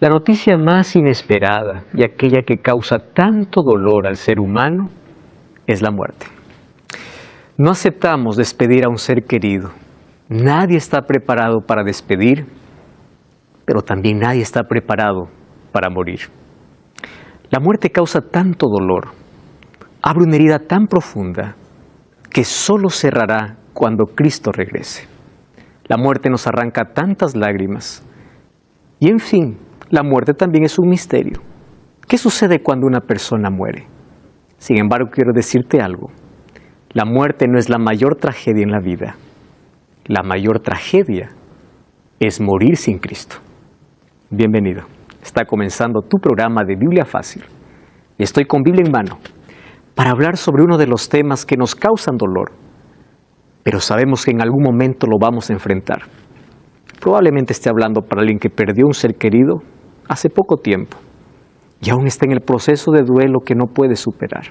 La noticia más inesperada y aquella que causa tanto dolor al ser humano es la muerte. No aceptamos despedir a un ser querido. Nadie está preparado para despedir, pero también nadie está preparado para morir. La muerte causa tanto dolor, abre una herida tan profunda que solo cerrará cuando Cristo regrese. La muerte nos arranca tantas lágrimas. Y en fin, la muerte también es un misterio. ¿Qué sucede cuando una persona muere? Sin embargo, quiero decirte algo. La muerte no es la mayor tragedia en la vida. La mayor tragedia es morir sin Cristo. Bienvenido. Está comenzando tu programa de Biblia Fácil. Estoy con Biblia en mano para hablar sobre uno de los temas que nos causan dolor, pero sabemos que en algún momento lo vamos a enfrentar. Probablemente esté hablando para alguien que perdió un ser querido hace poco tiempo y aún está en el proceso de duelo que no puede superar.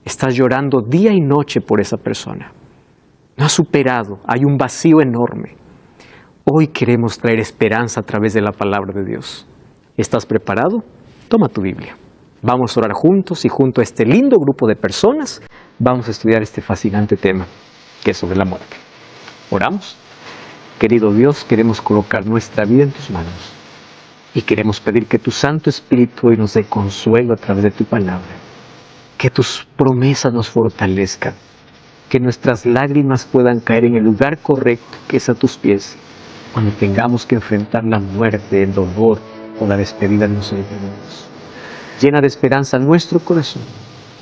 Estás llorando día y noche por esa persona. No has superado, hay un vacío enorme. Hoy queremos traer esperanza a través de la palabra de Dios. ¿Estás preparado? Toma tu Biblia. Vamos a orar juntos y junto a este lindo grupo de personas vamos a estudiar este fascinante tema que es sobre la muerte. ¿Oramos? Querido Dios, queremos colocar nuestra vida en tus manos y queremos pedir que tu Santo Espíritu hoy nos dé consuelo a través de tu palabra, que tus promesas nos fortalezcan, que nuestras lágrimas puedan caer en el lugar correcto que es a tus pies, cuando tengamos que enfrentar la muerte, el dolor o la despedida de nuestros hermanos. Llena de esperanza nuestro corazón,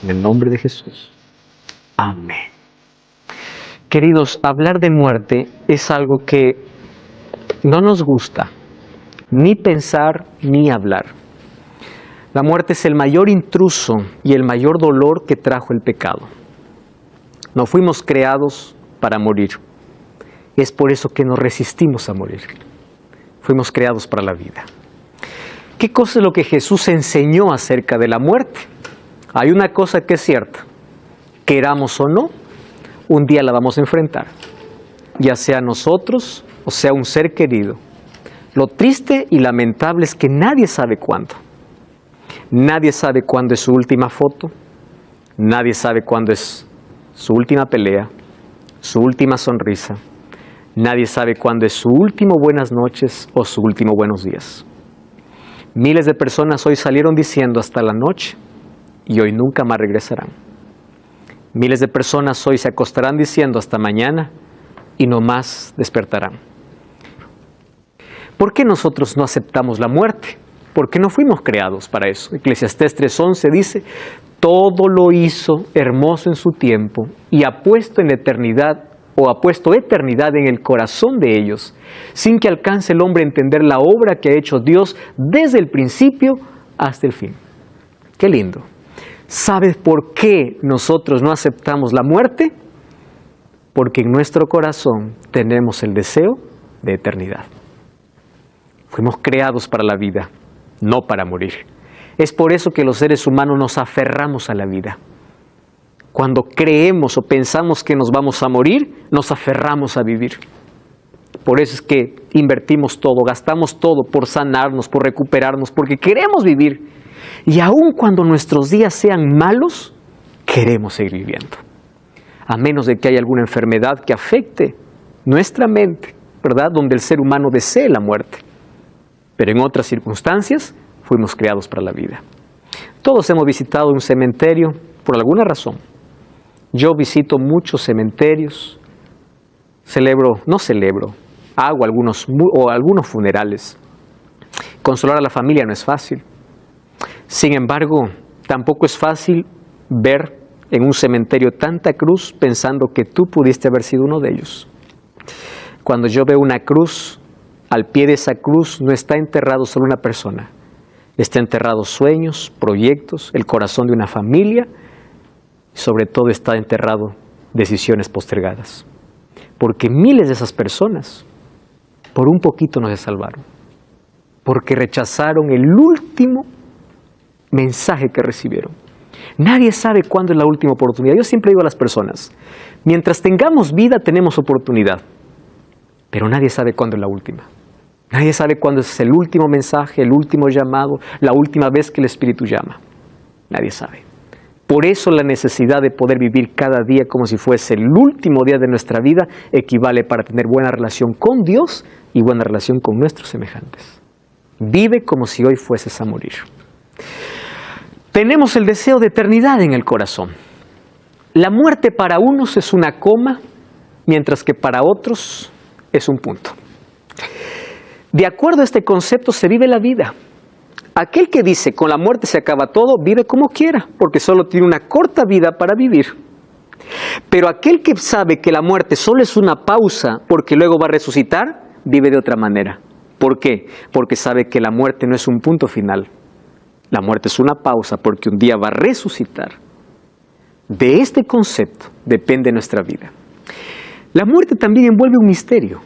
en el nombre de Jesús. Amén. Queridos, hablar de muerte es algo que no nos gusta, ni pensar ni hablar. La muerte es el mayor intruso y el mayor dolor que trajo el pecado. No fuimos creados para morir. Es por eso que nos resistimos a morir. Fuimos creados para la vida. ¿Qué cosa es lo que Jesús enseñó acerca de la muerte? Hay una cosa que es cierta. Queramos o no, un día la vamos a enfrentar. Ya sea nosotros o sea un ser querido. Lo triste y lamentable es que nadie sabe cuándo. Nadie sabe cuándo es su última foto. Nadie sabe cuándo es su última pelea, su última sonrisa. Nadie sabe cuándo es su último buenas noches o su último buenos días. Miles de personas hoy salieron diciendo hasta la noche y hoy nunca más regresarán. Miles de personas hoy se acostarán diciendo hasta mañana y no más despertarán. ¿Por qué nosotros no aceptamos la muerte? Porque no fuimos creados para eso. Eclesiastés 3:11 dice: todo lo hizo hermoso en su tiempo y ha puesto eternidad en el corazón de ellos, sin que alcance el hombre a entender la obra que ha hecho Dios desde el principio hasta el fin. ¡Qué lindo! ¿Sabes por qué nosotros no aceptamos la muerte? Porque en nuestro corazón tenemos el deseo de eternidad. Fuimos creados para la vida, no para morir. Es por eso que los seres humanos nos aferramos a la vida. Cuando creemos o pensamos que nos vamos a morir, nos aferramos a vivir. Por eso es que invertimos todo, gastamos todo por sanarnos, por recuperarnos, porque queremos vivir. Y aun cuando nuestros días sean malos, queremos seguir viviendo. A menos de que haya alguna enfermedad que afecte nuestra mente, ¿verdad? Donde el ser humano desee la muerte. Pero en otras circunstancias, fuimos creados para la vida. Todos hemos visitado un cementerio por alguna razón. Yo visito muchos cementerios, hago algunos funerales. Consolar a la familia no es fácil. Sin embargo, tampoco es fácil ver en un cementerio tanta cruz pensando que tú pudiste haber sido uno de ellos. Cuando yo veo una cruz, al pie de esa cruz no está enterrado solo una persona. Está enterrado sueños, proyectos, el corazón de una familia. Sobre todo está enterrado decisiones postergadas. Porque miles de esas personas, por un poquito no se salvaron. Porque rechazaron el último mensaje que recibieron. Nadie sabe cuándo es la última oportunidad. Yo siempre digo a las personas, mientras tengamos vida tenemos oportunidad. Pero nadie sabe cuándo es la última. Nadie sabe cuándo es el último mensaje, el último llamado, la última vez que el Espíritu llama. Nadie sabe. Por eso la necesidad de poder vivir cada día como si fuese el último día de nuestra vida equivale para tener buena relación con Dios y buena relación con nuestros semejantes. Vive como si hoy fueses a morir. Tenemos el deseo de eternidad en el corazón. La muerte para unos es una coma, mientras que para otros es un punto. De acuerdo a este concepto se vive la vida. Aquel que dice con la muerte se acaba todo, vive como quiera, porque solo tiene una corta vida para vivir. Pero aquel que sabe que la muerte solo es una pausa, porque luego va a resucitar, vive de otra manera. ¿Por qué? Porque sabe que la muerte no es un punto final. La muerte es una pausa, porque un día va a resucitar. De este concepto depende nuestra vida. La muerte también envuelve un misterio,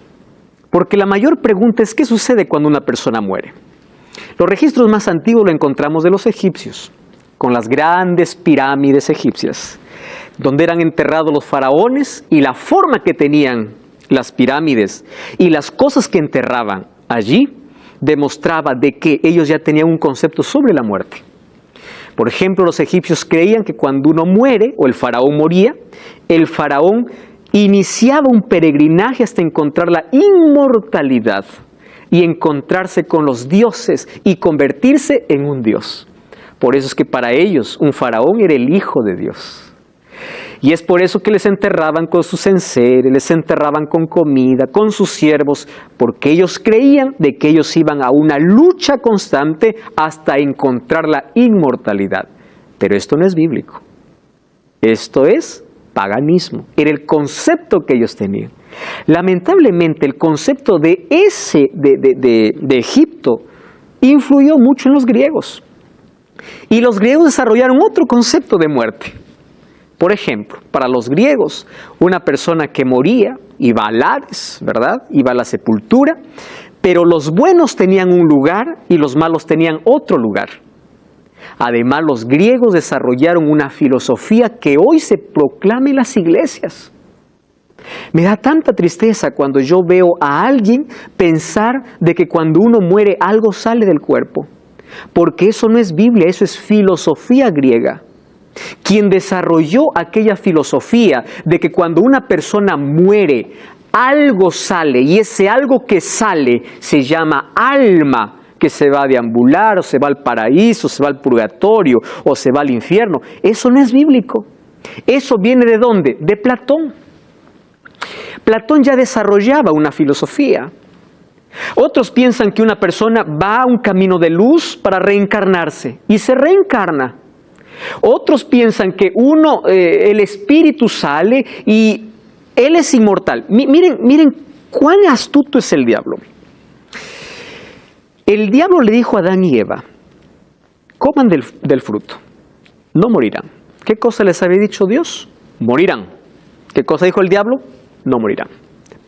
porque la mayor pregunta es ¿qué sucede cuando una persona muere? Los registros más antiguos lo encontramos de los egipcios, con las grandes pirámides egipcias, donde eran enterrados los faraones y la forma que tenían las pirámides y las cosas que enterraban allí demostraba de que ellos ya tenían un concepto sobre la muerte. Por ejemplo, los egipcios creían que cuando uno muere o el faraón moría, el faraón iniciaba un peregrinaje hasta encontrar la inmortalidad y encontrarse con los dioses y convertirse en un dios. Por eso es que para ellos un faraón era el hijo de Dios. Y es por eso que les enterraban con sus enseres, les enterraban con comida, con sus siervos, porque ellos creían de que ellos iban a una lucha constante hasta encontrar la inmortalidad. Pero esto no es bíblico. Esto es paganismo. Era el concepto que ellos tenían. Lamentablemente el concepto de Egipto influyó mucho en los griegos. Y los griegos desarrollaron otro concepto de muerte. Por ejemplo, para los griegos, una persona que moría iba al Hades, ¿verdad? Iba a la sepultura, pero los buenos tenían un lugar y los malos tenían otro lugar. Además, los griegos desarrollaron una filosofía que hoy se proclama en las iglesias. Me da tanta tristeza cuando yo veo a alguien pensar de que cuando uno muere algo sale del cuerpo. Porque eso no es Biblia, eso es filosofía griega. Quien desarrolló aquella filosofía de que cuando una persona muere, algo sale y ese algo que sale se llama alma, que se va a deambular o se va al paraíso, se va al purgatorio o se va al infierno. Eso no es bíblico. Eso viene ¿de dónde? De Platón. Platón ya desarrollaba una filosofía. Otros piensan que una persona va a un camino de luz para reencarnarse y se reencarna. Otros piensan que el espíritu sale y él es inmortal. Miren cuán astuto es el diablo. El diablo le dijo a Adán y Eva, coman del fruto, no morirán. ¿Qué cosa les había dicho Dios? Morirán. ¿Qué cosa dijo el diablo? No morirán.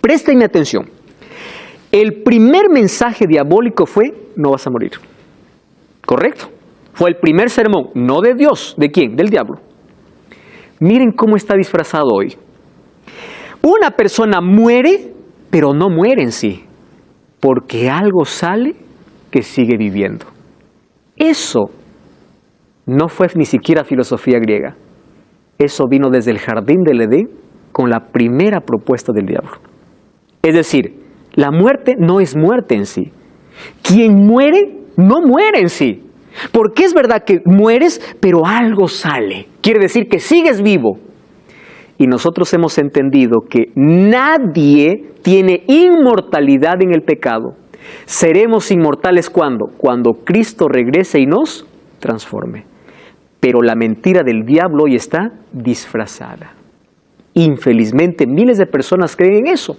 Préstenme atención. El primer mensaje diabólico fue, no vas a morir. ¿Correcto? Fue el primer sermón, no de Dios. ¿De quién? Del diablo. Miren cómo está disfrazado hoy. Una persona muere, pero no muere en sí, porque algo sale que sigue viviendo. Eso no fue ni siquiera filosofía griega. Eso vino desde el jardín del Edén con la primera propuesta del diablo. Es decir, la muerte no es muerte en sí. Quien muere, no muere en sí. Porque es verdad que mueres, pero algo sale. Quiere decir que sigues vivo. Y nosotros hemos entendido que nadie tiene inmortalidad en el pecado. Seremos inmortales ¿cuándo? Cuando Cristo regrese y nos transforme. Pero la mentira del diablo hoy está disfrazada. Infelizmente, miles de personas creen en eso.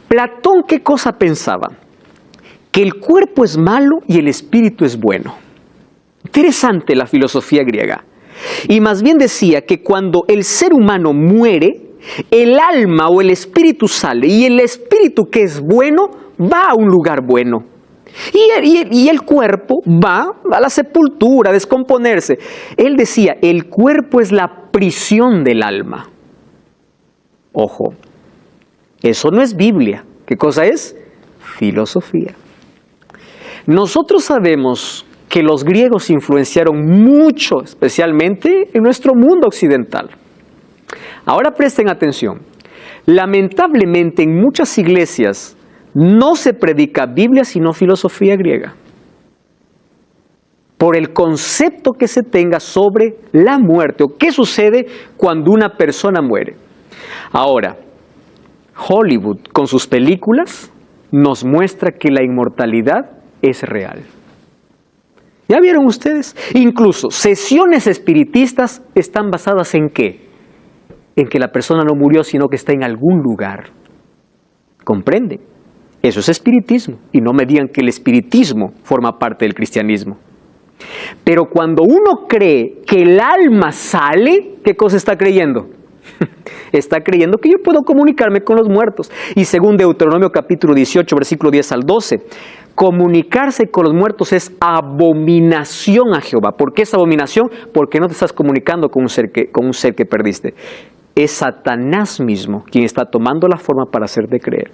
Platón, ¿qué cosa pensaba? Que el cuerpo es malo y el espíritu es bueno. Interesante la filosofía griega. Y más bien decía que cuando el ser humano muere, el alma o el espíritu sale y el espíritu que es bueno va a un lugar bueno. Y el cuerpo va a la sepultura, a descomponerse. Él decía, el cuerpo es la prisión del alma. Ojo, eso no es Biblia. ¿Qué cosa es? Filosofía. Nosotros sabemos que los griegos influenciaron mucho, especialmente en nuestro mundo occidental. Ahora presten atención. Lamentablemente en muchas iglesias no se predica Biblia sino filosofía griega, por el concepto que se tenga sobre la muerte o qué sucede cuando una persona muere. Ahora, Hollywood con sus películas nos muestra que la inmortalidad es real. ¿Ya vieron ustedes? Incluso sesiones espiritistas están basadas ¿en qué? En que la persona no murió, sino que está en algún lugar. ¿Comprenden? Eso es espiritismo. Y no me digan que el espiritismo forma parte del cristianismo. Pero cuando uno cree que el alma sale, ¿qué cosa está creyendo? Está creyendo que yo puedo comunicarme con los muertos. Y según Deuteronomio capítulo 18, versículo 10 al 12, comunicarse con los muertos es abominación a Jehová. ¿Por qué es abominación? Porque no te estás comunicando con un ser que perdiste. Es Satanás mismo quien está tomando la forma para hacerte creer.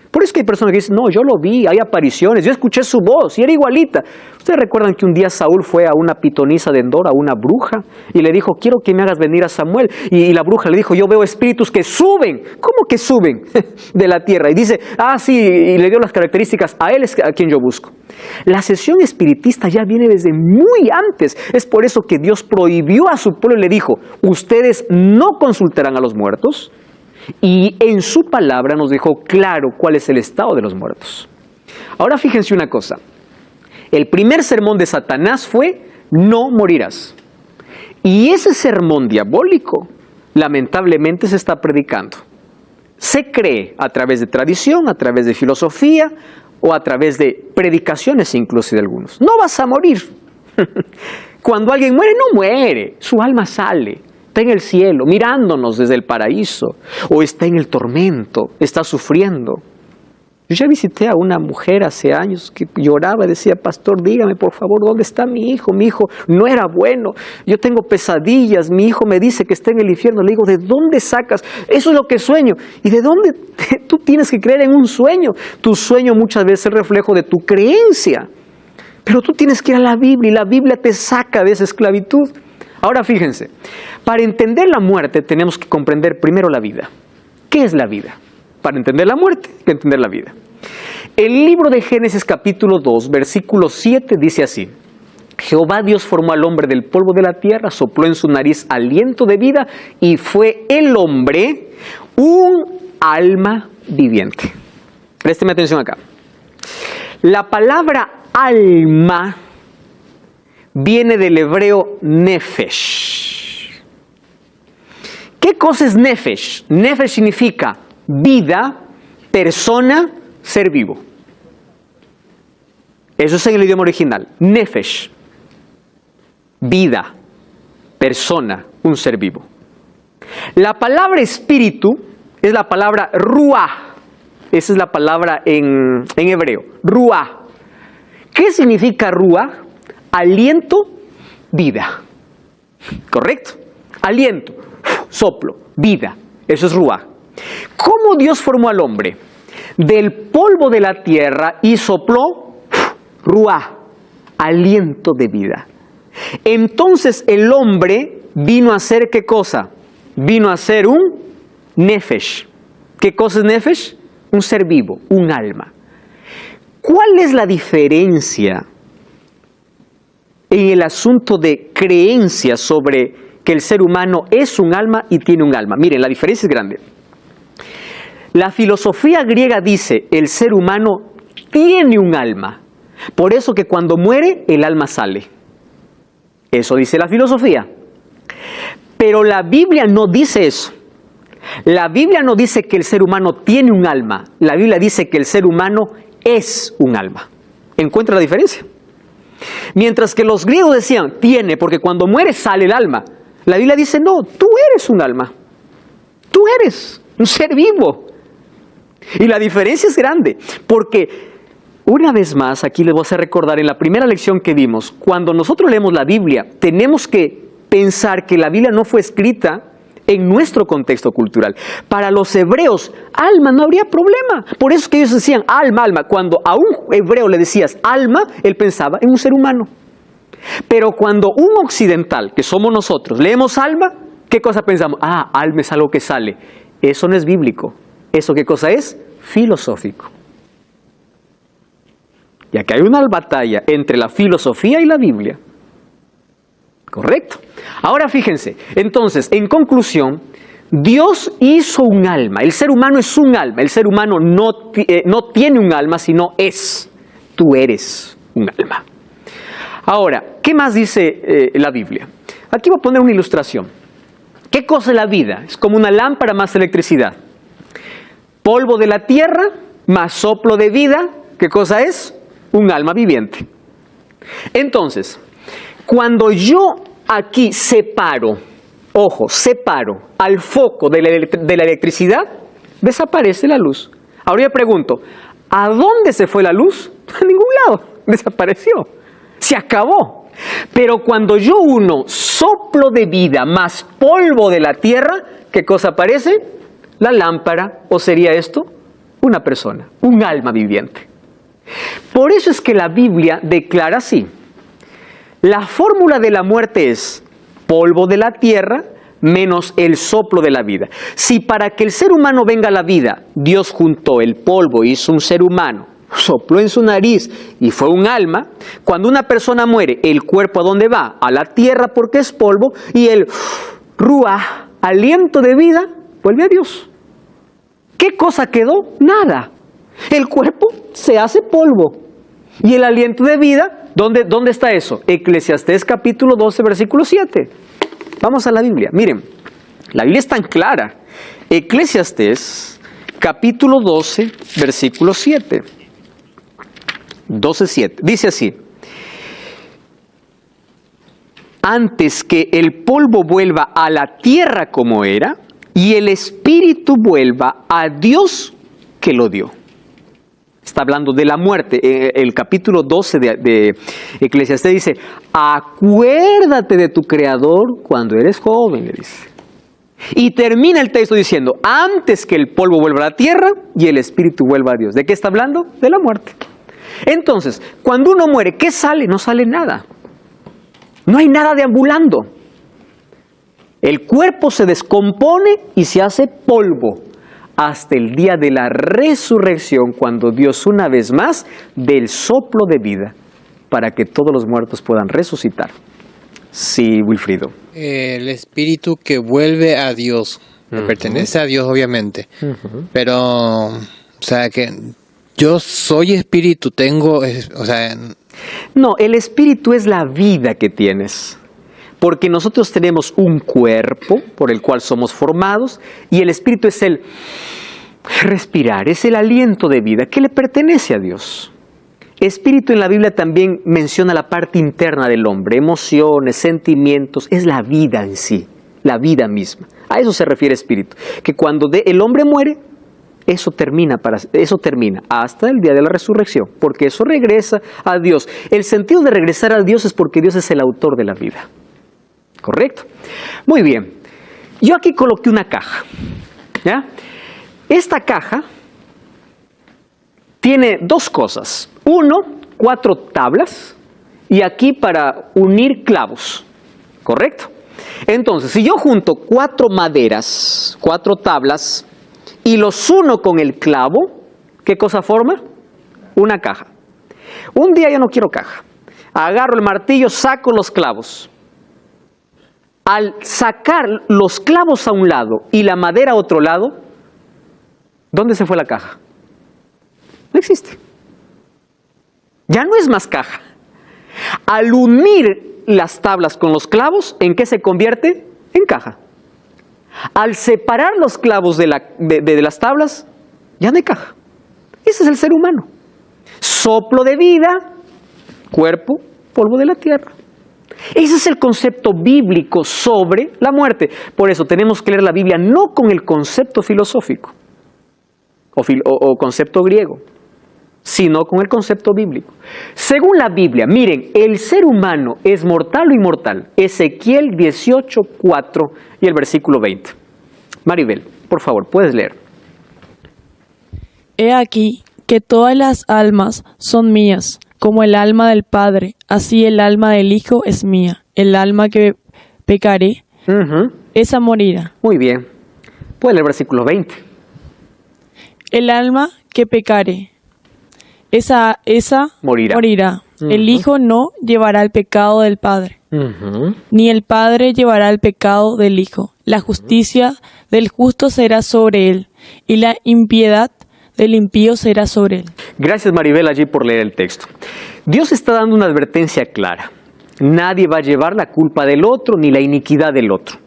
Por eso que hay personas que dicen, no, yo lo vi, hay apariciones, yo escuché su voz y era igualita. ¿Ustedes recuerdan que un día Saúl fue a una pitonisa de Endor, a una bruja, y le dijo, quiero que me hagas venir a Samuel? Y la bruja le dijo, yo veo espíritus que suben. ¿Cómo que suben de la tierra? Y dice, sí, y le dio las características, a él es a quien yo busco. La sesión espiritista ya viene desde muy antes. Es por eso que Dios prohibió a su pueblo y le dijo, ustedes no consultarán a los muertos. Y en su palabra nos dejó claro cuál es el estado de los muertos. Ahora fíjense una cosa. El primer sermón de Satanás fue, no morirás. Y ese sermón diabólico, lamentablemente se está predicando. Se cree a través de tradición, a través de filosofía, o a través de predicaciones incluso de algunos. No vas a morir. Cuando alguien muere, no muere. Su alma sale. Está en el cielo, mirándonos desde el paraíso, o está en el tormento, está sufriendo. Yo ya visité a una mujer hace años que lloraba y decía, pastor, dígame por favor, ¿dónde está mi hijo? Mi hijo no era bueno, yo tengo pesadillas, mi hijo me dice que está en el infierno. Le digo, ¿de dónde sacas? Eso es lo que sueño. ¿Y de dónde? Tú tienes que creer en un sueño. Tu sueño muchas veces es reflejo de tu creencia. Pero tú tienes que ir a la Biblia y la Biblia te saca de esa esclavitud. Ahora fíjense, para entender la muerte tenemos que comprender primero la vida. ¿Qué es la vida? Para entender la muerte, hay que entender la vida. El libro de Génesis capítulo 2, versículo 7 dice así: Jehová Dios formó al hombre del polvo de la tierra, sopló en su nariz aliento de vida y fue el hombre un alma viviente. Présteme atención acá. La palabra alma viene del hebreo nefesh. ¿Qué cosa es nefesh? Nefesh significa vida, persona, ser vivo. Eso es en el idioma original. Nefesh, vida, persona, un ser vivo. La palabra espíritu es la palabra ruah. Esa es la palabra en hebreo, ruah. ¿Qué significa ruah? Aliento, vida. ¿Correcto? Aliento, soplo, vida. Eso es ruah. ¿Cómo Dios formó al hombre? Del polvo de la tierra y sopló ruah, aliento de vida. Entonces el hombre vino a ser ¿qué cosa? Vino a ser un nefesh. ¿Qué cosa es nefesh? Un ser vivo, un alma. ¿Cuál es la diferencia en el asunto de creencia sobre que el ser humano es un alma y tiene un alma? Miren, la diferencia es grande. La filosofía griega dice, el ser humano tiene un alma. Por eso que cuando muere, el alma sale. Eso dice la filosofía. Pero la Biblia no dice eso. La Biblia no dice que el ser humano tiene un alma. La Biblia dice que el ser humano es un alma. ¿Encuentra la diferencia? Mientras que los griegos decían, tiene, porque cuando muere sale el alma. La Biblia dice, no, tú eres un alma. Tú eres un ser vivo. Y la diferencia es grande, porque una vez más, aquí les voy a hacer recordar en la primera lección que dimos, cuando nosotros leemos la Biblia, tenemos que pensar que la Biblia no fue escrita en nuestro contexto cultural. Para los hebreos, alma no habría problema. Por eso es que ellos decían alma, alma. Cuando a un hebreo le decías alma, él pensaba en un ser humano. Pero cuando un occidental, que somos nosotros, leemos alma, ¿qué cosa pensamos? Ah, alma es algo que sale. Eso no es bíblico. ¿Eso qué cosa es? Filosófico. Ya que hay una batalla entre la filosofía y la Biblia. Correcto. Ahora fíjense, entonces, en conclusión, Dios hizo un alma. El ser humano es un alma. El ser humano no tiene un alma, sino es. Tú eres un alma. Ahora, ¿qué más dice la Biblia? Aquí voy a poner una ilustración. ¿Qué cosa es la vida? Es como una lámpara más electricidad. Polvo de la tierra más soplo de vida. ¿Qué cosa es? Un alma viviente. Entonces, cuando yo aquí separo, ojo, separo al foco de la electricidad, desaparece la luz. Ahora yo pregunto, ¿a dónde se fue la luz? A ningún lado, desapareció, se acabó. Pero cuando yo uno soplo de vida más polvo de la tierra, ¿qué cosa aparece? La lámpara, o sería esto, una persona, un alma viviente. Por eso es que la Biblia declara así. La fórmula de la muerte es polvo de la tierra menos el soplo de la vida. Si para que el ser humano venga a la vida, Dios juntó el polvo y hizo un ser humano, sopló en su nariz y fue un alma, cuando una persona muere, el cuerpo ¿a dónde va? A la tierra porque es polvo y el ruah, aliento de vida, vuelve a Dios. ¿Qué cosa quedó? Nada. El cuerpo se hace polvo. Y el aliento de vida, ¿dónde está eso? Eclesiastés capítulo 12, versículo 7. Vamos a la Biblia. Miren, la Biblia es tan clara. Eclesiastés capítulo 12, versículo 7. 12:7. Dice así. Antes que el polvo vuelva a la tierra como era, y el espíritu vuelva a Dios que lo dio. Está hablando de la muerte. El capítulo 12 de Eclesiastés dice, acuérdate de tu Creador cuando eres joven, le dice. Y termina el texto diciendo, antes que el polvo vuelva a la tierra y el espíritu vuelva a Dios. ¿De qué está hablando? De la muerte. Entonces, cuando uno muere, ¿qué sale? No sale nada. No hay nada deambulando. El cuerpo se descompone y se hace polvo hasta el día de la resurrección, cuando Dios una vez más dé el soplo de vida para que todos los muertos puedan resucitar. Sí, Wilfrido. El espíritu que vuelve a Dios, pertenece a Dios obviamente, pero, o sea, que yo soy espíritu, No, el espíritu es la vida que tienes. Porque nosotros tenemos un cuerpo por el cual somos formados y el espíritu es el respirar, es el aliento de vida que le pertenece a Dios. Espíritu en la Biblia también menciona la parte interna del hombre, emociones, sentimientos, es la vida en sí, la vida misma. A eso se refiere espíritu, que cuando el hombre muere, eso termina hasta el día de la resurrección, porque eso regresa a Dios. El sentido de regresar a Dios es porque Dios es el autor de la vida. ¿Correcto? Muy bien. Yo aquí coloqué una caja. ¿Ya? Esta caja tiene dos cosas. Uno, 4 tablas y aquí para unir clavos. ¿Correcto? Entonces, si yo junto 4 maderas, 4 tablas y los uno con el clavo, ¿qué cosa forma? Una caja. Un día yo no quiero caja. Agarro el martillo, saco los clavos. Al sacar los clavos a un lado y la madera a otro lado, ¿dónde se fue la caja? No existe. Ya no es más caja. Al unir las tablas con los clavos, ¿en qué se convierte? En caja. Al separar los clavos de las tablas, ya no hay caja. Ese es el ser humano. Soplo de vida, cuerpo, polvo de la tierra. Ese es el concepto bíblico sobre la muerte. Por eso tenemos que leer la Biblia no con el concepto filosófico o concepto griego, sino con el concepto bíblico. Según la Biblia, miren, el ser humano es mortal o inmortal. Ezequiel 18:4 y el versículo 20. Maribel, por favor, puedes leer. He aquí que todas las almas son mías, como el alma del Padre, así el alma del Hijo es mía. El alma que pecaré, esa morirá. Muy bien. Puedes leer el versículo 20. El alma que pecare, esa morirá. El Hijo no llevará el pecado del Padre, ni el Padre llevará el pecado del Hijo. La justicia del justo será sobre él, y la impiedad del impío será sobre él. Gracias, Maribel, allí por leer el texto. Dios está dando una advertencia clara. Nadie va a llevar la culpa del otro ni la iniquidad del otro.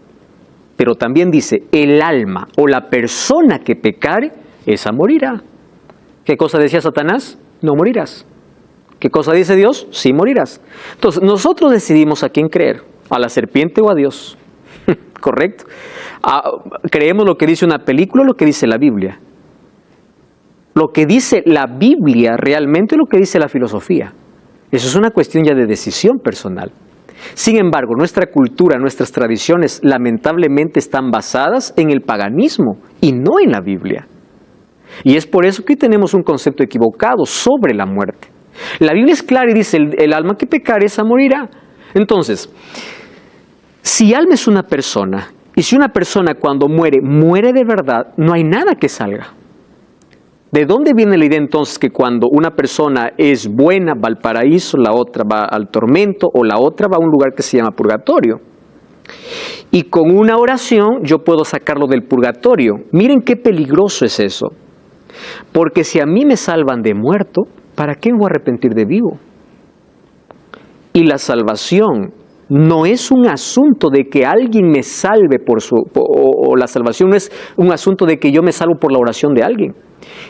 Pero también dice, el alma o la persona que pecare, esa morirá. ¿Qué cosa decía Satanás? No morirás. ¿Qué cosa dice Dios? Sí morirás. Entonces, nosotros decidimos a quién creer, a la serpiente o a Dios. ¿Correcto? Creemos lo que dice una película o lo que dice la Biblia. Lo que dice la Biblia realmente es lo que dice la filosofía. Eso es una cuestión ya de decisión personal. Sin embargo, nuestra cultura, nuestras tradiciones, lamentablemente están basadas en el paganismo y no en la Biblia. Y es por eso que tenemos un concepto equivocado sobre la muerte. La Biblia es clara y dice, el alma que pecare, esa morirá. Entonces, si alma es una persona, y si una persona cuando muere, muere de verdad, no hay nada que salga. ¿De dónde viene la idea entonces que cuando una persona es buena va al paraíso, la otra va al tormento o la otra va a un lugar que se llama purgatorio? Y con una oración yo puedo sacarlo del purgatorio. Miren qué peligroso es eso. Porque si a mí me salvan de muerto, ¿para qué me voy a arrepentir de vivo? Y la salvación no es un asunto de que alguien me salve o la salvación no es un asunto de que yo me salvo por la oración de alguien.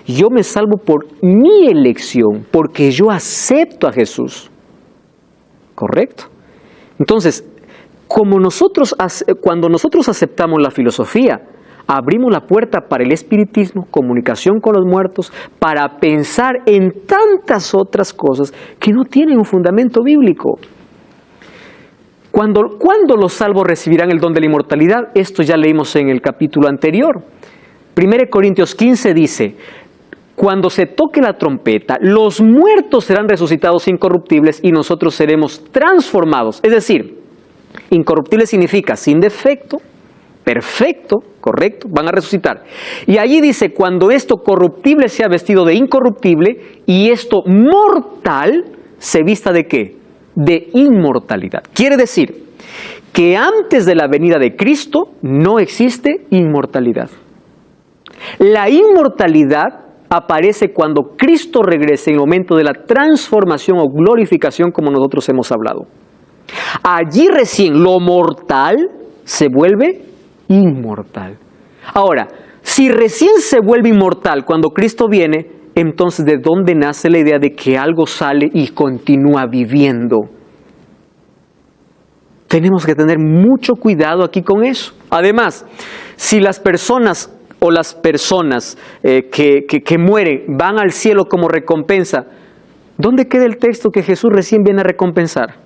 Yo me salvo por mi elección, porque yo acepto a Jesús. ¿Correcto? Entonces, cuando nosotros aceptamos la filosofía, abrimos la puerta para el espiritismo, comunicación con los muertos, para pensar en tantas otras cosas que no tienen un fundamento bíblico. ¿Cuándo los salvos recibirán el don de la inmortalidad? Esto ya leímos en el capítulo anterior. 1 Corintios 15 dice, cuando se toque la trompeta, los muertos serán resucitados incorruptibles y nosotros seremos transformados. Es decir, incorruptible significa sin defecto, perfecto, correcto, van a resucitar. Y allí dice, cuando esto corruptible sea vestido de incorruptible y esto mortal se vista ¿de qué? De inmortalidad. Quiere decir que antes de la venida de Cristo no existe inmortalidad. La inmortalidad aparece cuando Cristo regrese en el momento de la transformación o glorificación como nosotros hemos hablado. Allí recién lo mortal se vuelve inmortal. Ahora, si recién se vuelve inmortal cuando Cristo viene, entonces ¿de dónde nace la idea de que algo sale y continúa viviendo? Tenemos que tener mucho cuidado aquí con eso. Además, si las personas que mueren van al cielo como recompensa, ¿dónde queda el texto que Jesús recién viene a recompensar?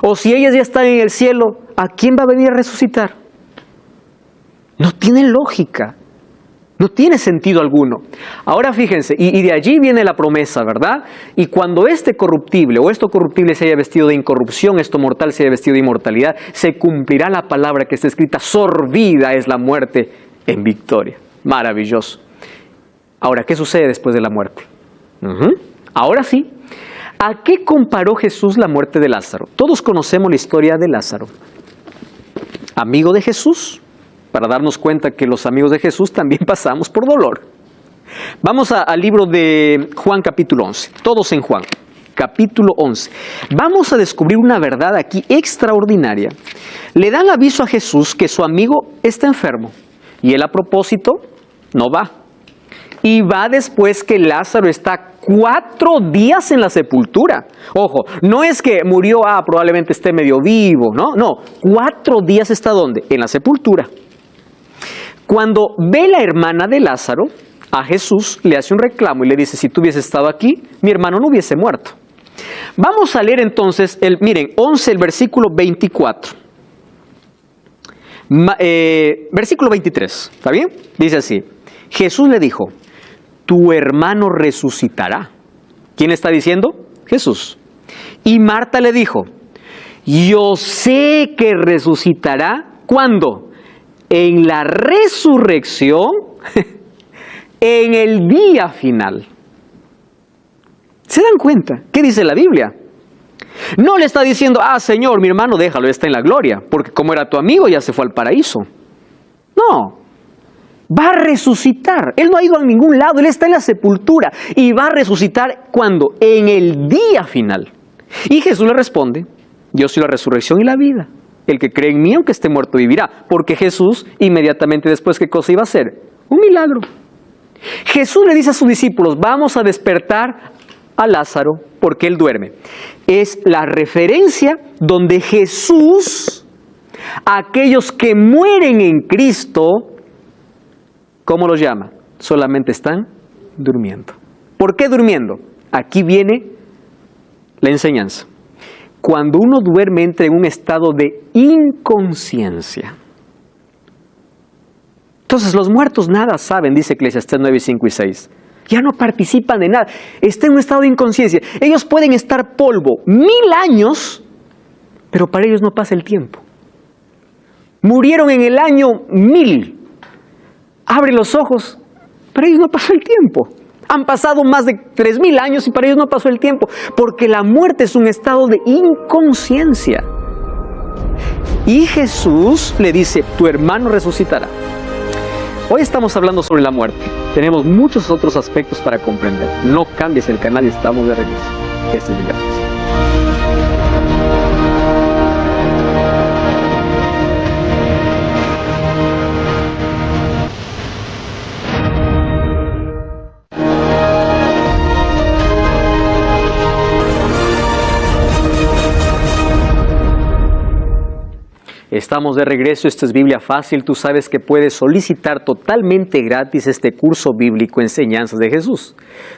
O si ellas ya están en el cielo, ¿a quién va a venir a resucitar? No tiene lógica, no tiene sentido alguno. Ahora fíjense, y de allí viene la promesa, ¿verdad? Y cuando este corruptible o esto corruptible se haya vestido de incorrupción, esto mortal se haya vestido de inmortalidad, se cumplirá la palabra que está escrita, sorbida es la muerte en victoria. Maravilloso. Ahora, ¿qué sucede después de la muerte? Ahora sí, ¿a qué comparó Jesús la muerte de Lázaro? Todos conocemos la historia de Lázaro. Amigo de Jesús, para darnos cuenta que los amigos de Jesús también pasamos por dolor. Vamos al libro de Juan capítulo 11, todos en Juan, capítulo 11. Vamos a descubrir una verdad aquí extraordinaria. Le dan aviso a Jesús que su amigo está enfermo y él a propósito no va. Y va después que Lázaro está 4 días en la sepultura. Ojo, no es que murió, probablemente esté medio vivo, ¿no? No, 4 días está ¿dónde? En la sepultura. Cuando ve la hermana de Lázaro, a Jesús, le hace un reclamo y le dice, si tú hubieses estado aquí, mi hermano no hubiese muerto. Vamos a leer entonces, miren, 11, el versículo 24. Versículo 23, ¿está bien? Dice así, Jesús le dijo, tu hermano resucitará. ¿Quién está diciendo? Jesús. Y Marta le dijo, yo sé que resucitará, ¿cuándo? En la resurrección, en el día final. ¿Se dan cuenta? ¿Qué dice la Biblia? No le está diciendo, Señor, mi hermano, déjalo, está en la gloria, porque como era tu amigo ya se fue al paraíso. No, va a resucitar. Él no ha ido a ningún lado, Él está en la sepultura y va a resucitar, ¿cuándo? En el día final. Y Jesús le responde, yo soy la resurrección y la vida. El que cree en mí, aunque esté muerto, vivirá. Porque Jesús, inmediatamente después, ¿qué cosa iba a hacer? Un milagro. Jesús le dice a sus discípulos, vamos a despertar a Lázaro porque él duerme. Es la referencia donde Jesús, a aquellos que mueren en Cristo, ¿cómo los llama? Solamente están durmiendo. ¿Por qué durmiendo? Aquí viene la enseñanza. Cuando uno duerme entra en un estado de inconsciencia. Entonces los muertos nada saben, dice Eclesiastés 9, 5 y 6. Ya no participan de nada. Está en un estado de inconsciencia. Ellos pueden estar polvo 1000 años, pero para ellos no pasa el tiempo. Murieron en el año 1000. Abre los ojos, para ellos no pasó el tiempo. Han pasado más de 3000 años y para ellos no pasó el tiempo, porque la muerte es un estado de inconsciencia. Y Jesús le dice, tu hermano resucitará. Hoy estamos hablando sobre la muerte. Tenemos muchos otros aspectos para comprender. No cambies el canal y estamos de regreso. Este es Biblia Fácil. Estamos de regreso, esto es Biblia Fácil. Tú sabes que puedes solicitar totalmente gratis este curso bíblico Enseñanzas de Jesús.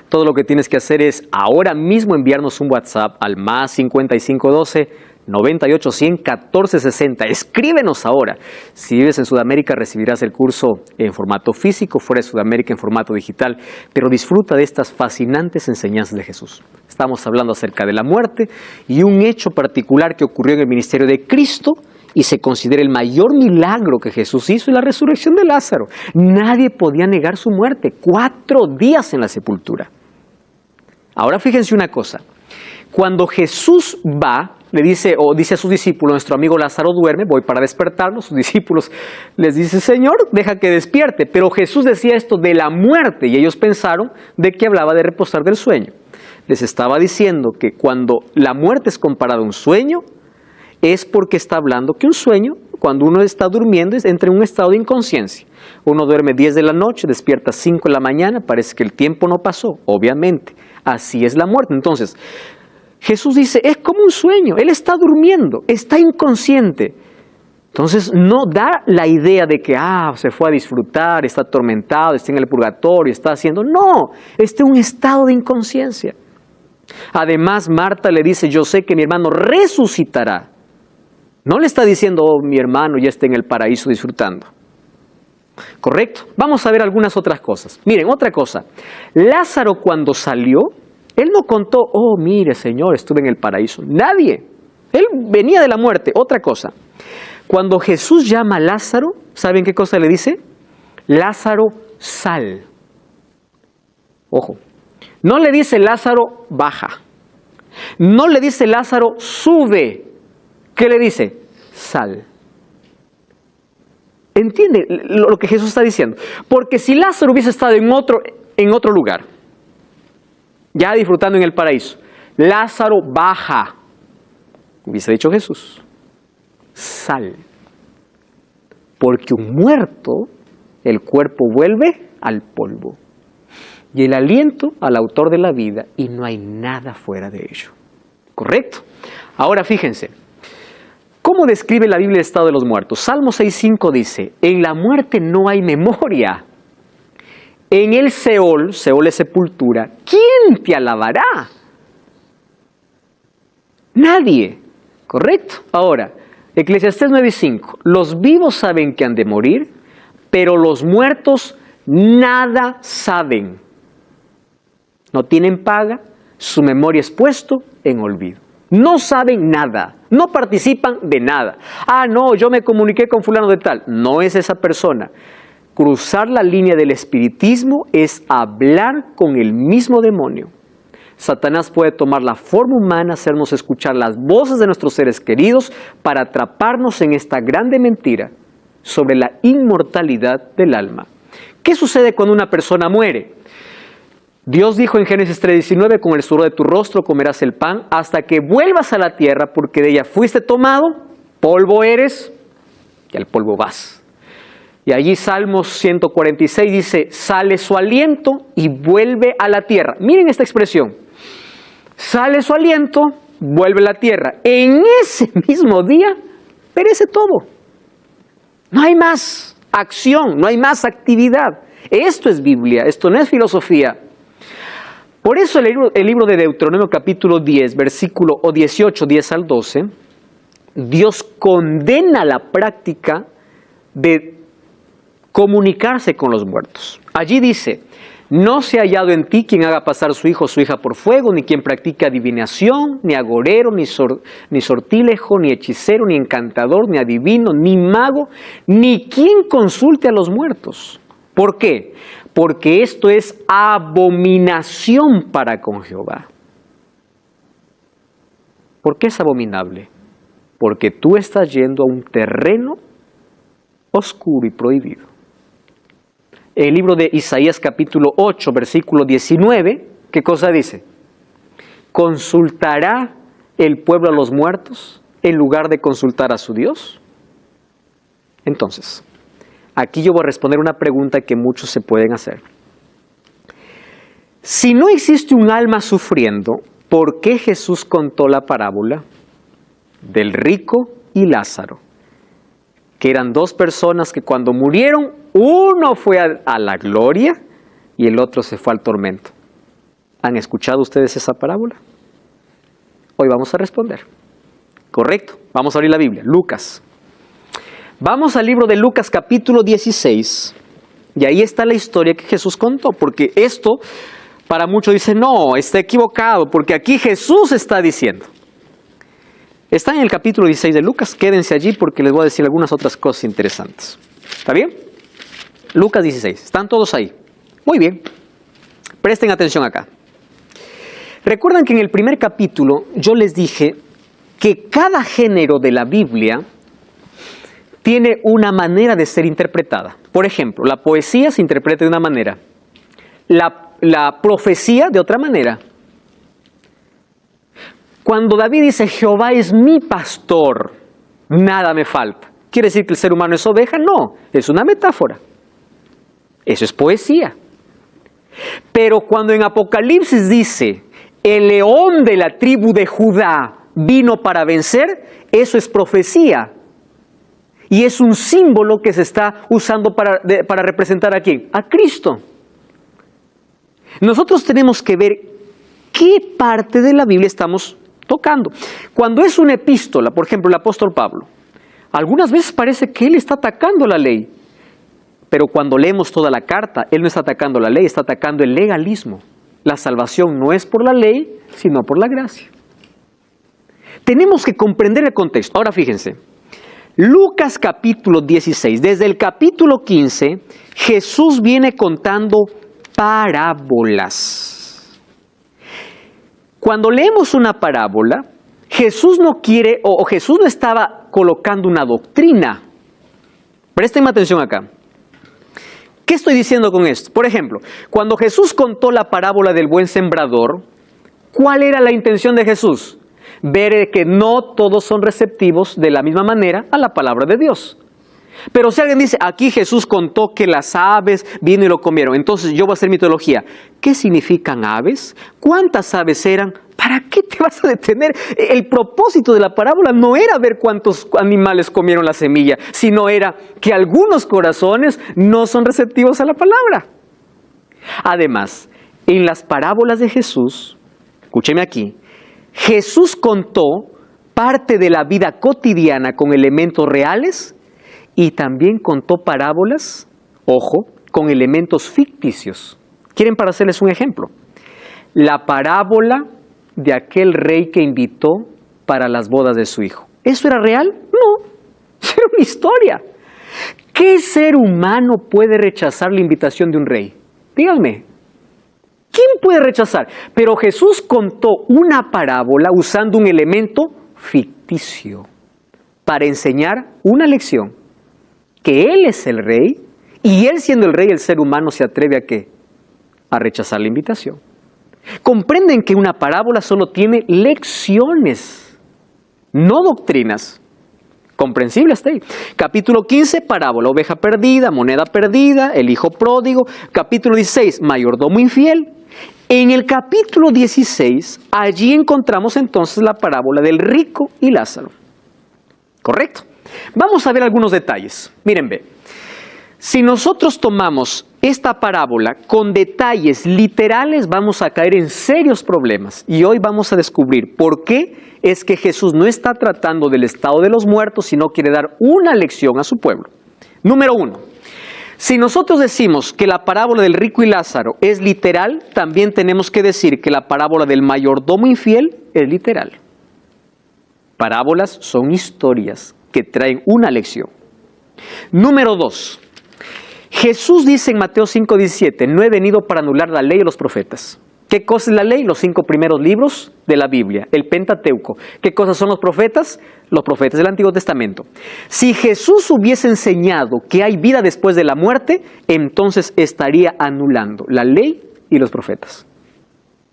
Todo lo que tienes que hacer es ahora mismo enviarnos un WhatsApp al más 5512 98 100 14 60. Escríbenos ahora. Si vives en Sudamérica recibirás el curso en formato físico, fuera de Sudamérica en formato digital, pero disfruta de estas fascinantes enseñanzas de Jesús. Estamos hablando acerca de la muerte y un hecho particular que ocurrió en el ministerio de Cristo y se considera el mayor milagro que Jesús hizo, la resurrección de Lázaro. Nadie podía negar su muerte, 4 días en la sepultura. Ahora fíjense una cosa, cuando Jesús va, le dice, o dice a sus discípulos, nuestro amigo Lázaro duerme, voy para despertarlo, sus discípulos les dice, Señor, deja que despierte, pero Jesús decía esto de la muerte, y ellos pensaron de que hablaba de reposar del sueño. Les estaba diciendo que cuando la muerte es comparada a un sueño, es porque está hablando que un sueño, cuando uno está durmiendo, entra en un estado de inconsciencia. Uno duerme 10 de la noche, despierta 5 de la mañana, parece que el tiempo no pasó, obviamente. Así es la muerte. Entonces, Jesús dice, es como un sueño, Él está durmiendo, está inconsciente. Entonces, no da la idea de que, se fue a disfrutar, está atormentado, está en el purgatorio, está haciendo... No, está en un estado de inconsciencia. Además, Marta le dice, yo sé que mi hermano resucitará. No le está diciendo, mi hermano ya está en el paraíso disfrutando. ¿Correcto? Vamos a ver algunas otras cosas. Miren, otra cosa. Lázaro cuando salió, él no contó, mire Señor, estuve en el paraíso. Nadie. Él venía de la muerte. Otra cosa. Cuando Jesús llama a Lázaro, ¿saben qué cosa le dice? Lázaro, sal. Ojo. No le dice Lázaro, baja. No le dice Lázaro, sube. ¿Qué le dice? Sal. ¿Entiende lo que Jesús está diciendo? Porque si Lázaro hubiese estado en otro lugar, ya disfrutando en el paraíso, Lázaro baja, hubiese dicho Jesús, sal. Porque un muerto, el cuerpo vuelve al polvo. Y el aliento al autor de la vida, y no hay nada fuera de ello. ¿Correcto? Ahora fíjense. ¿Cómo describe la Biblia el estado de los muertos? Salmo 6.5 dice, en la muerte no hay memoria. en el Seol, Seol es sepultura, ¿quién te alabará? Nadie, ¿correcto? Ahora, Eclesiastés 9:5, los vivos saben que han de morir, pero los muertos nada saben. No tienen paga, su memoria es puesto en olvido. No saben nada, no participan de nada. Ah, no, yo me comuniqué con fulano de tal. No es esa persona. Cruzar la línea del espiritismo es hablar con el mismo demonio. Satanás puede tomar la forma humana, hacernos escuchar las voces de nuestros seres queridos para atraparnos en esta grande mentira sobre la inmortalidad del alma. ¿Qué sucede cuando una persona muere? Dios dijo en Génesis 3:19, con el sudor de tu rostro comerás el pan hasta que vuelvas a la tierra, porque de ella fuiste tomado, polvo eres y al polvo vas. Y allí Salmos 146 dice, sale su aliento y vuelve a la tierra. Miren esta expresión, sale su aliento, vuelve a la tierra. En ese mismo día perece todo. No hay más acción, no hay más actividad. Esto es Biblia, esto no es filosofía. Por eso el libro de Deuteronomio capítulo 10, versículo 18, 10 al 12, Dios condena la práctica de comunicarse con los muertos. Allí dice, no se ha hallado en ti quien haga pasar su hijo o su hija por fuego, ni quien practique adivinación, ni agorero, ni sortilejo, ni hechicero, ni encantador, ni adivino, ni mago, ni quien consulte a los muertos. ¿Por qué? Porque esto es abominación para con Jehová. ¿Por qué es abominable? Porque tú estás yendo a un terreno oscuro y prohibido. El libro de Isaías capítulo 8, versículo 19, ¿qué cosa dice? ¿Consultará el pueblo a los muertos en lugar de consultar a su Dios? Entonces, aquí yo voy a responder una pregunta que muchos se pueden hacer. Si no existe un alma sufriendo, ¿por qué Jesús contó la parábola del rico y Lázaro? Que eran dos personas que cuando murieron, uno fue a la gloria y el otro se fue al tormento. ¿Han escuchado ustedes esa parábola? Hoy vamos a responder. Correcto, vamos a abrir la Biblia, Lucas. Vamos al libro de Lucas capítulo 16 y ahí está la historia que Jesús contó, porque esto para muchos dicen, no, está equivocado, porque aquí Jesús está diciendo. Está en el capítulo 16 de Lucas, quédense allí porque les voy a decir algunas otras cosas interesantes. ¿Está bien? Lucas 16, ¿están todos ahí? Muy bien, presten atención acá. Recuerdan que en el primer capítulo yo les dije que cada género de la Biblia tiene una manera de ser interpretada. Por ejemplo, la poesía se interpreta de una manera, la profecía de otra manera. Cuando David dice, Jehová es mi pastor, nada me falta. ¿Quiere decir que el ser humano es oveja? No, es una metáfora. Eso es poesía. Pero cuando en Apocalipsis dice, el león de la tribu de Judá vino para vencer, eso es profecía. Y es un símbolo que se está usando para representar a ¿quién? A Cristo. Nosotros tenemos que ver qué parte de la Biblia estamos tocando. Cuando es una epístola, por ejemplo, el apóstol Pablo, algunas veces parece que él está atacando la ley, pero cuando leemos toda la carta, él no está atacando la ley, está atacando el legalismo. La salvación no es por la ley, sino por la gracia. Tenemos que comprender el contexto. Ahora fíjense, Lucas capítulo 16, desde el capítulo 15, Jesús viene contando parábolas. Cuando leemos una parábola, Jesús no quiere, o Jesús no estaba colocando una doctrina. Presten atención acá. ¿Qué estoy diciendo con esto? Por ejemplo, cuando Jesús contó la parábola del buen sembrador, ¿cuál era la intención de Jesús? Ver que no todos son receptivos de la misma manera a la palabra de Dios. Pero si alguien dice, aquí Jesús contó que las aves vino y lo comieron, entonces yo voy a hacer mi teología. ¿Qué significan aves? ¿Cuántas aves eran? ¿Para qué te vas a detener? El propósito de la parábola no era ver cuántos animales comieron la semilla, sino era que algunos corazones no son receptivos a la palabra. Además, en las parábolas de Jesús, escúcheme aquí, Jesús contó parte de la vida cotidiana con elementos reales y también contó parábolas, ojo, con elementos ficticios. ¿Quieren para hacerles un ejemplo? La parábola de aquel rey que invitó para las bodas de su hijo. ¿Eso era real? No, eso era una historia. ¿Qué ser humano puede rechazar la invitación de un rey? Díganme, ¿quién puede rechazar? Pero Jesús contó una parábola usando un elemento ficticio para enseñar una lección, que Él es el rey y Él siendo el rey, el ser humano se atreve ¿a qué? A rechazar la invitación. Comprenden que una parábola solo tiene lecciones, no doctrinas. Comprensible hasta ahí. Capítulo 15, parábola, oveja perdida, moneda perdida, el hijo pródigo. Capítulo 16, mayordomo infiel. En el capítulo 16, allí encontramos entonces la parábola del rico y Lázaro. ¿Correcto? Vamos a ver algunos detalles. Miren, ve. Si nosotros tomamos esta parábola con detalles literales, vamos a caer en serios problemas. Y hoy vamos a descubrir por qué es que Jesús no está tratando del estado de los muertos, sino quiere dar una lección a su pueblo. Número 1. Si nosotros decimos que la parábola del rico y Lázaro es literal, también tenemos que decir que la parábola del mayordomo infiel es literal. Parábolas son historias que traen una lección. Número 2. Jesús dice en Mateo 5:17, no he venido para anular la ley de los profetas. ¿Qué cosa es la ley? Los 5 primeros libros de la Biblia, el Pentateuco. ¿Qué cosas son los profetas? Los profetas del Antiguo Testamento. Si Jesús hubiese enseñado que hay vida después de la muerte, entonces estaría anulando la ley y los profetas.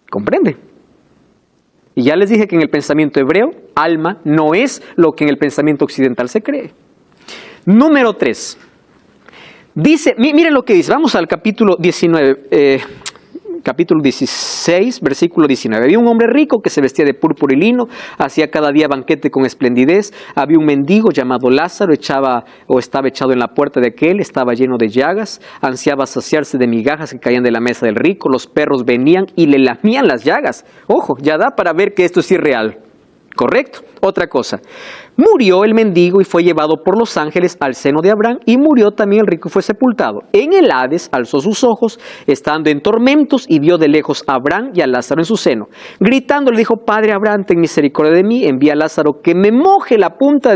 ¿Comprende? Y ya les dije que en el pensamiento hebreo, alma no es lo que en el pensamiento occidental se cree. Número 3. Dice, miren lo que dice, vamos al capítulo 19, capítulo 16, versículo 19. Había un hombre rico que se vestía de púrpura y lino, hacía cada día banquete con esplendidez. Había un mendigo llamado Lázaro, estaba echado en la puerta de aquel, estaba lleno de llagas, ansiaba saciarse de migajas que caían de la mesa del rico. Los perros venían y le lamían las llagas. Ojo, ya da para ver que esto es irreal. ¿Correcto? Otra cosa. Murió el mendigo y fue llevado por los ángeles al seno de Abraham, y murió también el rico y fue sepultado. En el Hades alzó sus ojos, estando en tormentos, y vio de lejos a Abraham y a Lázaro en su seno. Gritando le dijo, Padre Abraham, ten misericordia de mí, envía a Lázaro que moje la punta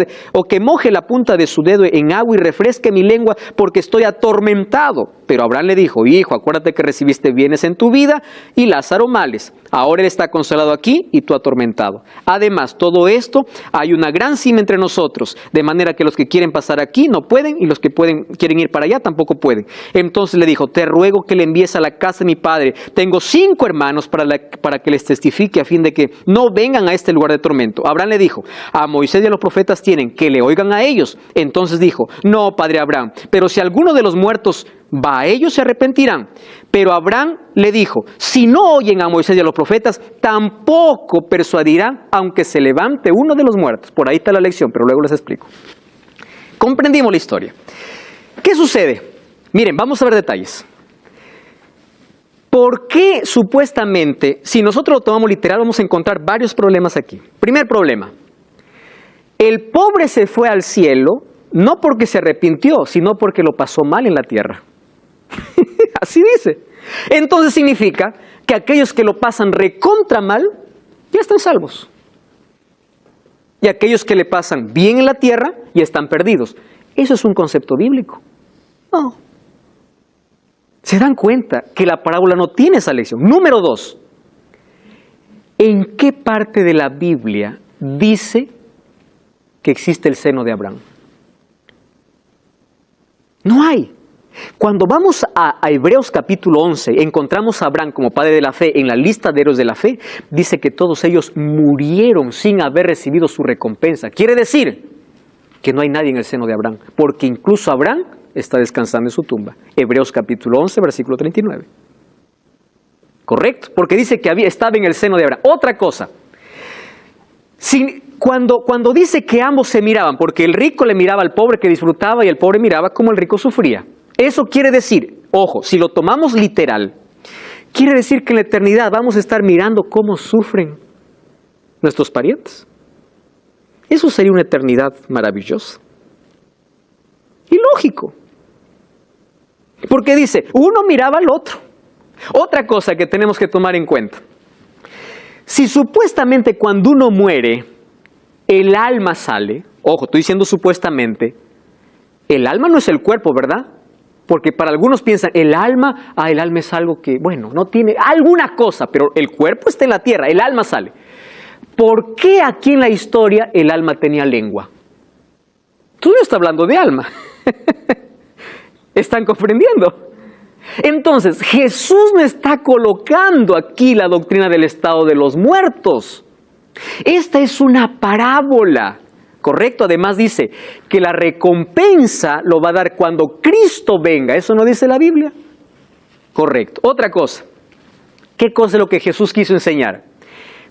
de su dedo en agua y refresque mi lengua, porque estoy atormentado. Pero Abraham le dijo, hijo, acuérdate que recibiste bienes en tu vida y Lázaro males. Ahora él está consolado aquí y tú atormentado. Además, todo esto, hay una gran cima entre nosotros, de manera que los que quieren pasar aquí no pueden, y los que quieren ir para allá tampoco pueden. Entonces le dijo, te ruego que le envíes a la casa de mi padre. Tengo 5 hermanos para que les testifique, a fin de que no vengan a este lugar de tormento. Abraham le dijo, a Moisés y a los profetas tienen, que le oigan a ellos. Entonces dijo, no, padre Abraham, pero si alguno de los muertos va a ellos, se arrepentirán. Pero Abraham le dijo, si no oyen a Moisés y a los profetas, tampoco persuadirán, aunque se levante uno de los muertos. Por ahí está la lección, pero luego les explico. Comprendimos la historia. ¿Qué sucede? Miren, vamos a ver detalles. ¿Por qué supuestamente, si nosotros lo tomamos literal, vamos a encontrar varios problemas aquí? Primer problema, el pobre se fue al cielo no porque se arrepintió, sino porque lo pasó mal en la tierra. Así dice. Entonces significa que aquellos que lo pasan recontra mal, ya están salvos. Y aquellos que le pasan bien en la tierra, ya están perdidos. ¿Eso es un concepto bíblico? No. ¿Se dan cuenta que la parábola no tiene esa lección? Número 2. ¿En qué parte de la Biblia dice que existe el seno de Abraham? No hay. Cuando vamos a Hebreos capítulo 11, encontramos a Abraham como padre de la fe en la lista de héroes de la fe. Dice que todos ellos murieron sin haber recibido su recompensa. Quiere decir que no hay nadie en el seno de Abraham, porque incluso Abraham está descansando en su tumba. Hebreos capítulo 11, versículo 39. ¿Correcto? Porque dice que estaba en el seno de Abraham. Otra cosa. Cuando dice que ambos se miraban, porque el rico le miraba al pobre que disfrutaba y el pobre miraba cómo el rico sufría. Eso quiere decir, ojo, si lo tomamos literal, Quiere decir que en la eternidad vamos a estar mirando cómo sufren nuestros parientes. Eso sería una eternidad maravillosa. Y lógico. Porque dice, uno miraba al otro. Otra cosa que tenemos que tomar en cuenta. Si supuestamente cuando uno muere, el alma sale, ojo, estoy diciendo supuestamente, el alma no es el cuerpo, ¿verdad? Porque para algunos piensan, el alma es algo que, bueno, no tiene alguna cosa, pero el cuerpo está en la tierra, el alma sale. ¿Por qué aquí en la historia el alma tenía lengua? Tú no estás hablando de alma. ¿Están comprendiendo? Entonces, Jesús no está colocando aquí la doctrina del estado de los muertos. Esta es una parábola, ¿correcto? Además dice que la recompensa lo va a dar cuando Cristo venga. ¿Eso no dice la Biblia? Correcto. Otra cosa. ¿Qué cosa es lo que Jesús quiso enseñar?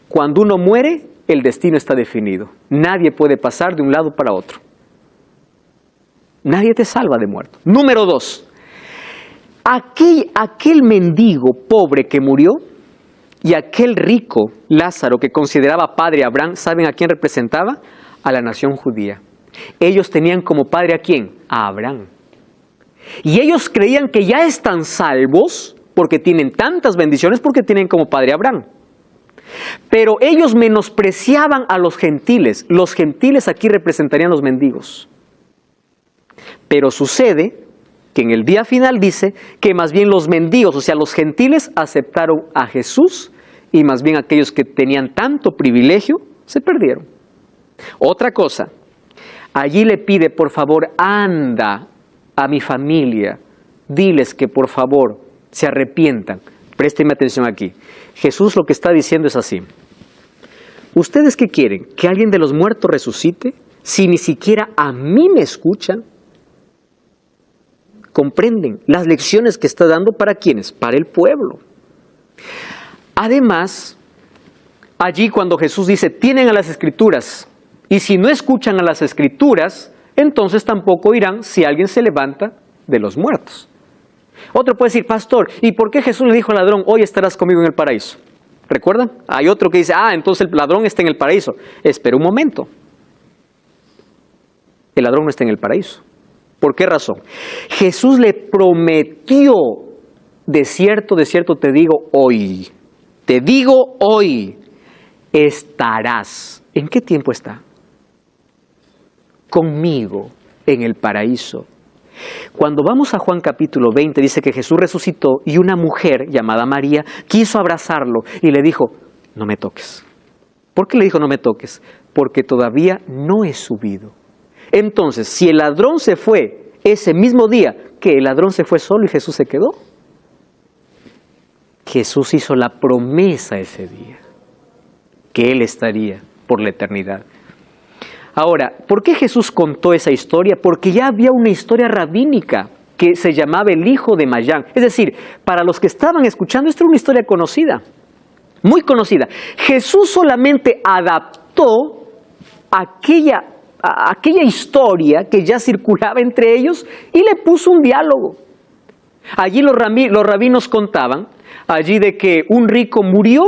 Cuando uno muere, el destino está definido. Nadie puede pasar de un lado para otro. Nadie te salva de muerto. Número 2. Aquel mendigo pobre que murió y aquel rico Lázaro que consideraba padre a Abraham, ¿saben a quién representaba? A la nación judía. Ellos tenían como padre ¿a quién? A Abraham. Y ellos creían que ya están salvos porque tienen tantas bendiciones, porque tienen como padre a Abraham. Pero ellos menospreciaban a los gentiles. Los gentiles aquí representarían los mendigos. Pero sucede que en el día final dice que más bien los mendigos, o sea, los gentiles aceptaron a Jesús y más bien aquellos que tenían tanto privilegio se perdieron. Otra cosa, allí le pide, por favor, anda a mi familia, diles que por favor se arrepientan. Présteme atención aquí. Jesús lo que está diciendo es así. ¿Ustedes qué quieren? ¿Que alguien de los muertos resucite? Si ni siquiera a mí me escuchan. ¿Comprenden las lecciones que está dando para quiénes? Para el pueblo. Además, allí cuando Jesús dice, tienen a las Escrituras, y si no escuchan a las Escrituras, entonces tampoco irán si alguien se levanta de los muertos. Otro puede decir, pastor, ¿y por qué Jesús le dijo al ladrón, hoy estarás conmigo en el paraíso? ¿Recuerdan? Hay otro que dice, entonces el ladrón está en el paraíso. Espera un momento. El ladrón no está en el paraíso. ¿Por qué razón? Jesús le prometió, de cierto te digo hoy, estarás. ¿En qué tiempo está? Conmigo en el paraíso. Cuando vamos a Juan capítulo 20, dice que Jesús resucitó y una mujer llamada María quiso abrazarlo y le dijo, no me toques. ¿Por qué le dijo no me toques? Porque todavía no he subido. Entonces, si el ladrón se fue ese mismo día, ¿que el ladrón se fue solo y Jesús se quedó? Jesús hizo la promesa ese día, que Él estaría por la eternidad. Ahora, ¿por qué Jesús contó esa historia? Porque ya había una historia rabínica que se llamaba el hijo de Mayán. Es decir, para los que estaban escuchando, esta era una historia conocida, muy conocida. Jesús solamente adaptó aquella historia que ya circulaba entre ellos y le puso un diálogo. Allí los rabinos contaban, allí de que un rico murió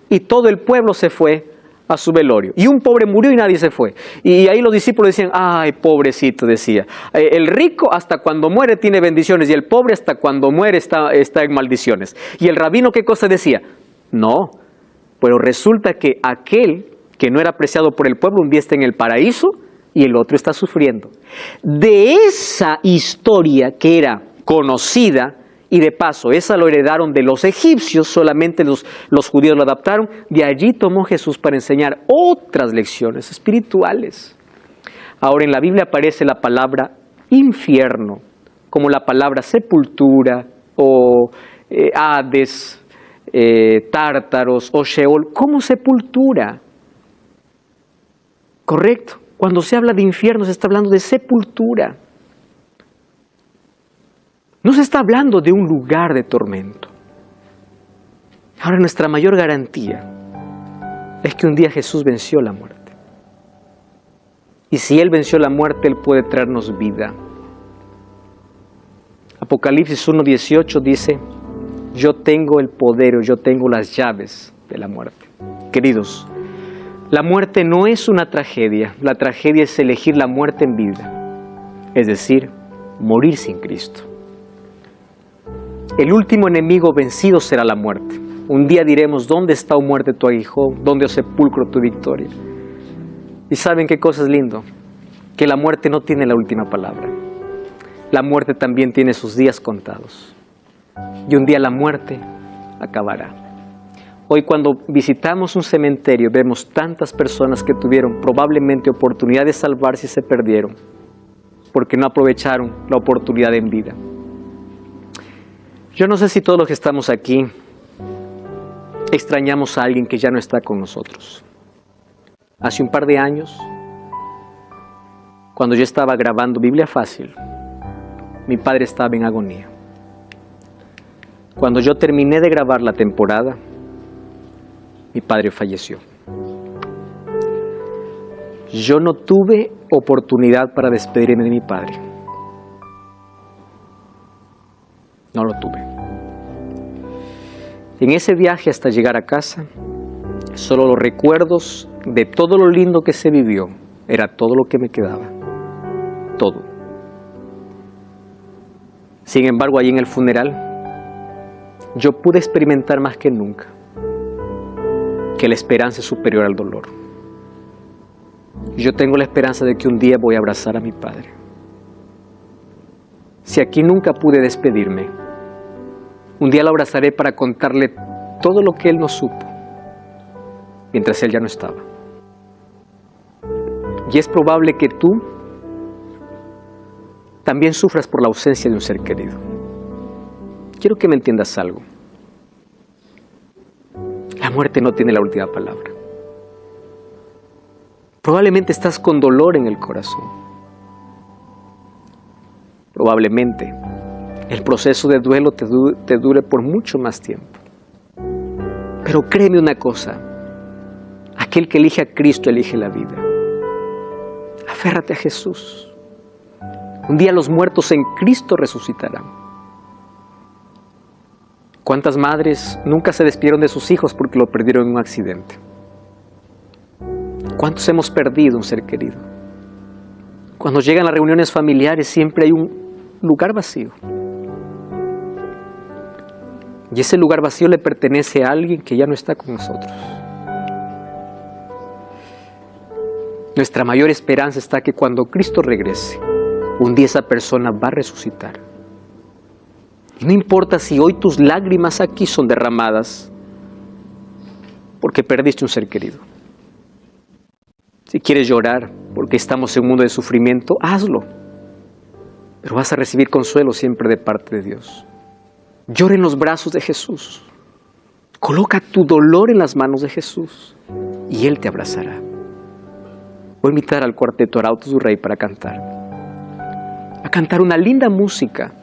y todo el pueblo se fue a su velorio. Y un pobre murió y nadie se fue. Y ahí los discípulos decían, ay, pobrecito, decía. El rico hasta cuando muere tiene bendiciones y el pobre hasta cuando muere está en maldiciones. Y el rabino, ¿qué cosa decía? No, pero resulta que aquel que no era apreciado por el pueblo un día está en el paraíso y el otro está sufriendo. De esa historia que era conocida, y de paso, esa lo heredaron de los egipcios, solamente los judíos lo adaptaron. De allí tomó Jesús para enseñar otras lecciones espirituales. Ahora en la Biblia aparece la palabra infierno, como la palabra sepultura, o Hades, Tártaros, o Sheol, como sepultura. ¿Correcto? Cuando se habla de infierno se está hablando de sepultura. No se está hablando de un lugar de tormento. Ahora nuestra mayor garantía es que un día Jesús venció la muerte. Y si Él venció la muerte, Él puede traernos vida. Apocalipsis 1:18 dice, yo tengo el poder, o yo tengo las llaves de la muerte. Queridos, la muerte no es una tragedia. La tragedia es elegir la muerte en vida, es decir, morir sin Cristo. El último enemigo vencido será la muerte. Un día diremos, ¿dónde está, oh muerte, tu aguijón? ¿Dónde, oh sepulcro, tu victoria? ¿Y saben qué cosa es lindo? Que la muerte no tiene la última palabra. La muerte también tiene sus días contados. Y un día la muerte acabará. Hoy, cuando visitamos un cementerio, vemos tantas personas que tuvieron probablemente oportunidad de salvarse y se perdieron porque no aprovecharon la oportunidad en vida. Yo no sé si todos los que estamos aquí extrañamos a alguien que ya no está con nosotros. Hace un par de años, cuando yo estaba grabando Biblia Fácil, mi padre estaba en agonía. Cuando yo terminé de grabar la temporada, mi padre falleció. Yo no tuve oportunidad para despedirme de mi padre. No lo tuve. En ese viaje hasta llegar a casa, solo los recuerdos de todo lo lindo que se vivió, era todo lo que me quedaba. Todo. Sin embargo, allí en el funeral, yo pude experimentar más que nunca que la esperanza es superior al dolor. Yo tengo la esperanza de que un día voy a abrazar a mi padre. Si aquí nunca pude despedirme, un día lo abrazaré para contarle todo lo que él no supo, mientras él ya no estaba. Y es probable que tú también sufras por la ausencia de un ser querido. Quiero que me entiendas algo. La muerte no tiene la última palabra. Probablemente estás con dolor en el corazón. Probablemente el proceso de duelo te dure por mucho más tiempo. Pero créeme una cosa, aquel que elige a Cristo elige la vida. Aférrate a Jesús. Un día los muertos en Cristo resucitarán. ¿Cuántas madres nunca se despidieron de sus hijos porque lo perdieron en un accidente? ¿Cuántos hemos perdido un ser querido? Cuando llegan las reuniones familiares siempre hay un lugar vacío. Y ese lugar vacío le pertenece a alguien que ya no está con nosotros. Nuestra mayor esperanza está que cuando Cristo regrese, un día esa persona va a resucitar. Y no importa si hoy tus lágrimas aquí son derramadas porque perdiste un ser querido. Si quieres llorar porque estamos en un mundo de sufrimiento, hazlo. Pero vas a recibir consuelo siempre de parte de Dios. Llora en los brazos de Jesús. Coloca tu dolor en las manos de Jesús y Él te abrazará. Voy a invitar al cuarteto Arautos du Rey para cantar. A cantar una linda música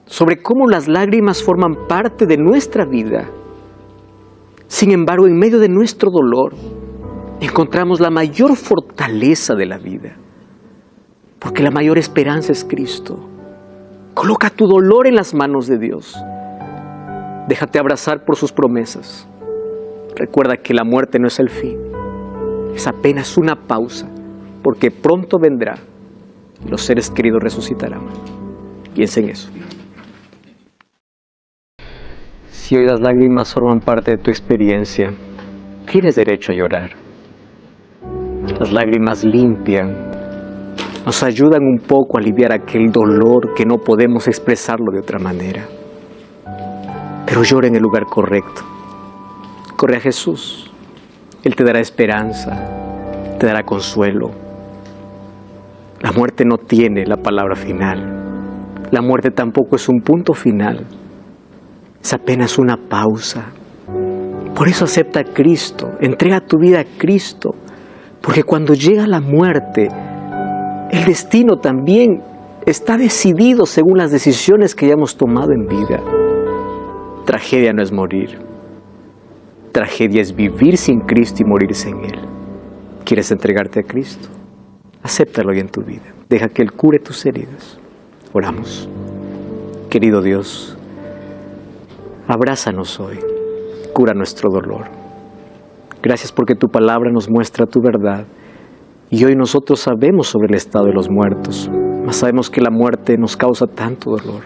sobre cómo las lágrimas forman parte de nuestra vida. Sin embargo, en medio de nuestro dolor, encontramos la mayor fortaleza de la vida. Porque la mayor esperanza es Cristo. Coloca tu dolor en las manos de Dios. Déjate abrazar por sus promesas. Recuerda que la muerte no es el fin. Es apenas una pausa, porque pronto vendrá y los seres queridos resucitarán. Piensa en eso. Si hoy las lágrimas forman parte de tu experiencia, tienes derecho a llorar. Las lágrimas limpian, nos ayudan un poco a aliviar aquel dolor que no podemos expresarlo de otra manera. Pero llora en el lugar correcto. Corre a Jesús. Él te dará esperanza, te dará consuelo. La muerte no tiene la palabra final. La muerte tampoco es un punto final. Es apenas una pausa. Por eso acepta a Cristo, entrega tu vida a Cristo. Porque cuando llega la muerte, el destino también está decidido según las decisiones que hayamos tomado en vida. Tragedia no es morir. Tragedia es vivir sin Cristo y morirse en Él. ¿Quieres entregarte a Cristo? Acéptalo hoy en tu vida. Deja que Él cure tus heridas. Oramos. Querido Dios, Abrázanos hoy, cura nuestro dolor. Gracias porque tu palabra nos muestra tu verdad. Y hoy nosotros sabemos sobre el estado de los muertos, mas sabemos que la muerte nos causa tanto dolor.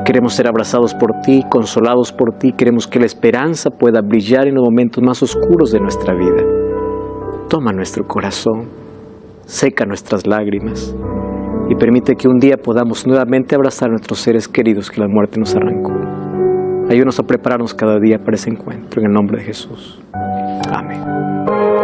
Queremos ser abrazados por ti, consolados por ti. Queremos que la esperanza pueda brillar en los momentos más oscuros de nuestra vida. Toma nuestro corazón, seca nuestras lágrimas y permite que un día podamos nuevamente abrazar a nuestros seres queridos que la muerte nos arrancó. Ayúdanos a prepararnos cada día para ese encuentro, en el nombre de Jesús. Amén.